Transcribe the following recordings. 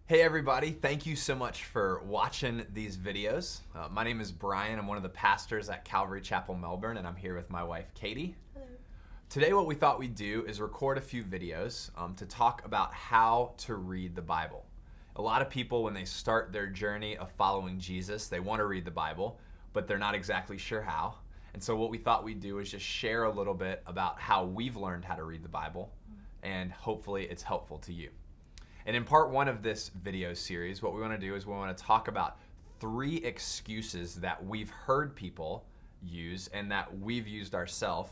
Hey everybody, thank you so much for watching these videos. My name is Bryan. I'm one of the pastors at Calvary Chapel Melbourne, and I'm here with my wife, Katie. Hello. Today what we thought we'd do is record a few videos to talk about how to read the Bible. A lot of people, when they start their journey of following Jesus, they want to read the Bible, but they're not exactly sure how. And so what we thought we'd do is just share a little bit about how we've learned how to read the Bible, and hopefully it's helpful to you. And in part one of this video series, what we want to do is we want to talk about 3 excuses that we've heard people use and that we've used ourselves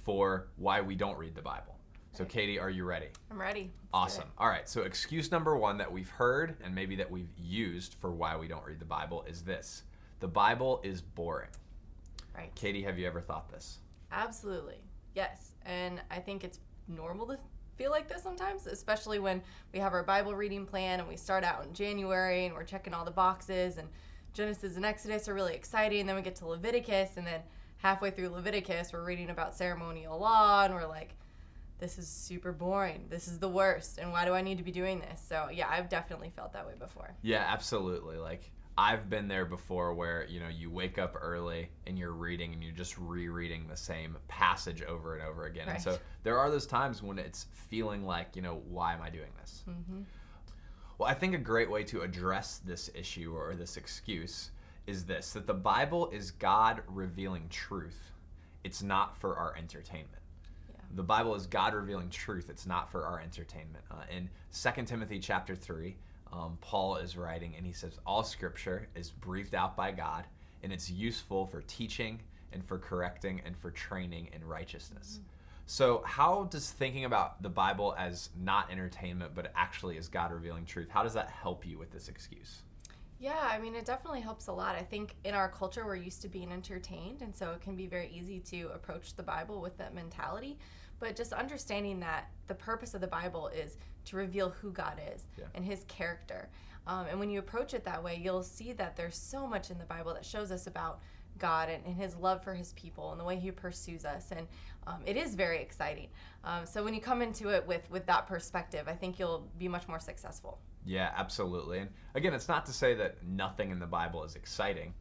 for why we don't read the Bible. So Katie, are you ready? I'm ready. Awesome. All right, so excuse number 1 that we've heard and maybe that we've used for why we don't read the Bible is this: the Bible is boring. Right. Katie, have you ever thought this? Absolutely. Yes. And I think it's normal to feel like this sometimes, especially when we have our Bible reading plan and we start out in January and we're checking all the boxes, and Genesis and Exodus are really exciting, and then we get to Leviticus, and then halfway through Leviticus we're reading about ceremonial law and we're like, this is super boring. This is the worst. And why do I need to be doing this? So yeah, I've definitely felt that way before. Yeah, absolutely. Like, I've been there before where, you wake up early and you're reading and you're just rereading the same passage over and over again. Right. And so there are those times when it's feeling like, why am I doing this? Mm-hmm. Well, I think a great way to address this issue or this excuse is this: that the Bible is God revealing truth. It's not for our entertainment. Yeah. The Bible is God revealing truth. It's not for our entertainment. In 2 Timothy chapter 3, Paul is writing and he says, all scripture is breathed out by God and it's useful for teaching and for correcting and for training in righteousness. Mm-hmm. So how does thinking about the Bible as not entertainment but actually as God revealing truth, how does that help you with this excuse? Yeah, I mean, it definitely helps a lot. I think in our culture, we're used to being entertained, and so it can be very easy to approach the Bible with that mentality. But just understanding that the purpose of the Bible is to reveal who God is and his character. And when you approach it that way, you'll see that there's so much in the Bible that shows us about God and his love for his people and the way he pursues us. And it is very exciting. So when you come into it with that perspective, I think you'll be much more successful. Yeah, absolutely. And again, it's not to say that nothing in the Bible is exciting,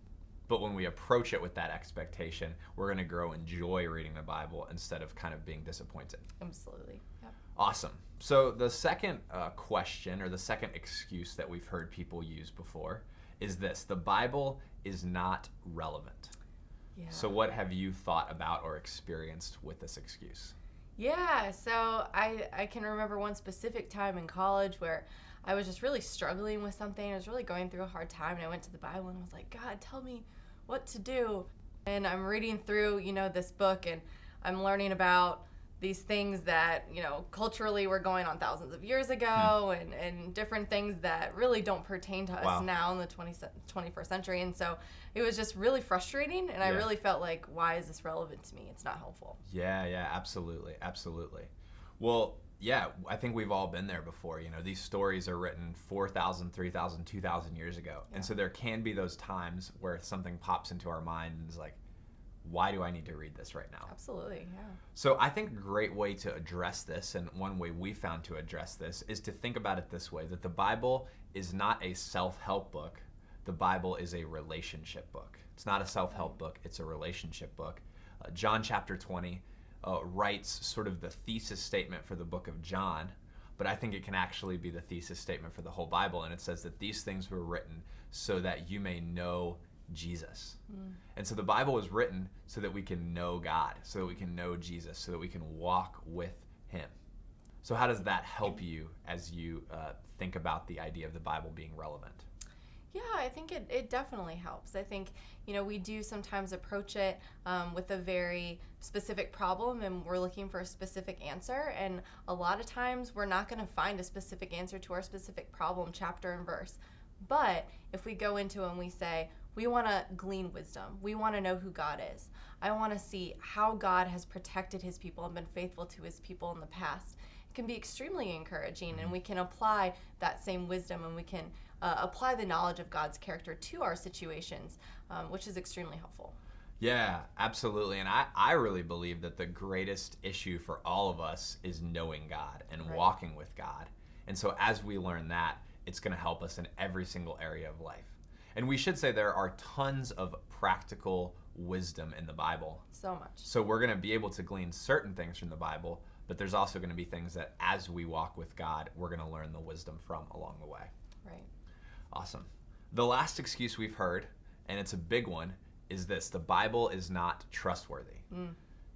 but when we approach it with that expectation, we're going to grow in joy reading the Bible instead of kind of being disappointed. Absolutely. Yep. Awesome. So the second question or the second excuse that we've heard people use before is this: the Bible is not relevant. Yeah. So what have you thought about or experienced with this excuse? Yeah, so I can remember one specific time in college where I was just really struggling with something. I was really going through a hard time, and I went to the Bible and I was like, God, tell me what to do. And I'm reading through, this book, and I'm learning about these things that, culturally were going on thousands of years ago, and different things that really don't pertain to us now in the 21st century. And so it was just really frustrating, and I really felt like, why is this relevant to me? It's not helpful. Yeah, absolutely. Well, yeah, I think we've all been there before. These stories are written 4,000, 3,000, 2,000 years ago. Yeah. And so there can be those times where something pops into our mind and is like, why do I need to read this right now? Absolutely, yeah. So I think a great way to address this, and one way we found to address this, is to think about it this way: that the Bible is not a self-help book. The Bible is a relationship book. It's not a self-help book. It's a relationship book. John chapter 20 writes sort of the thesis statement for the book of John, but I think it can actually be the thesis statement for the whole Bible. And it says that these things were written so that you may know Jesus. And so the Bible was written so that we can know God, so that we can know Jesus, so that we can walk with him. So how does that help you as you think about the idea of the Bible being relevant? Yeah, I think it definitely helps. I think, we do sometimes approach it with a very specific problem, and we're looking for a specific answer. And a lot of times we're not going to find a specific answer to our specific problem, chapter and verse. But if we go into it and we say, we want to glean wisdom. We want to know who God is. I want to see how God has protected his people and been faithful to his people in the past. It can be extremely encouraging, and we can apply that same wisdom, and we can apply the knowledge of God's character to our situations, which is extremely helpful. Yeah, absolutely. And I really believe that the greatest issue for all of us is knowing God and walking with God. And so as we learn that, it's going to help us in every single area of life. And we should say there are tons of practical wisdom in the Bible. So much. So we're going to be able to glean certain things from the Bible, but there's also going to be things that as we walk with God, we're going to learn the wisdom from along the way. Right. Awesome. The last excuse we've heard, and it's a big one, is this: the Bible is not trustworthy.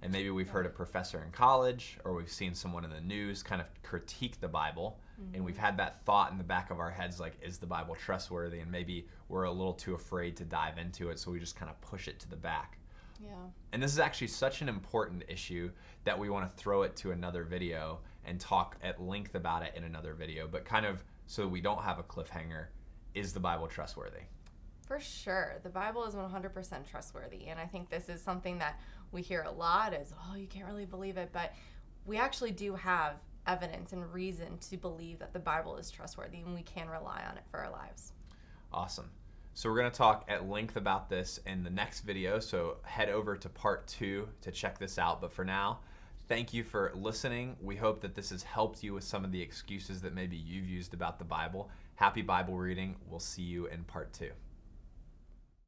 And maybe we've heard a professor in college, or we've seen someone in the news kind of critique the Bible, and we've had that thought in the back of our heads, like, is the Bible trustworthy? And maybe we're a little too afraid to dive into it, so we just kind of push it to the back. Yeah. And this is actually such an important issue that we want to throw it to another video and talk at length about it in another video, but kind of so we don't have a cliffhanger, is the Bible trustworthy? For sure. The Bible is 100% trustworthy. And I think this is something that we hear a lot is, oh, you can't really believe it. But we actually do have evidence and reason to believe that the Bible is trustworthy, and we can rely on it for our lives. Awesome. So we're going to talk at length about this in the next video. So head over to part 2 to check this out. But for now, thank you for listening. We hope that this has helped you with some of the excuses that maybe you've used about the Bible. Happy Bible reading. We'll see you in part 2.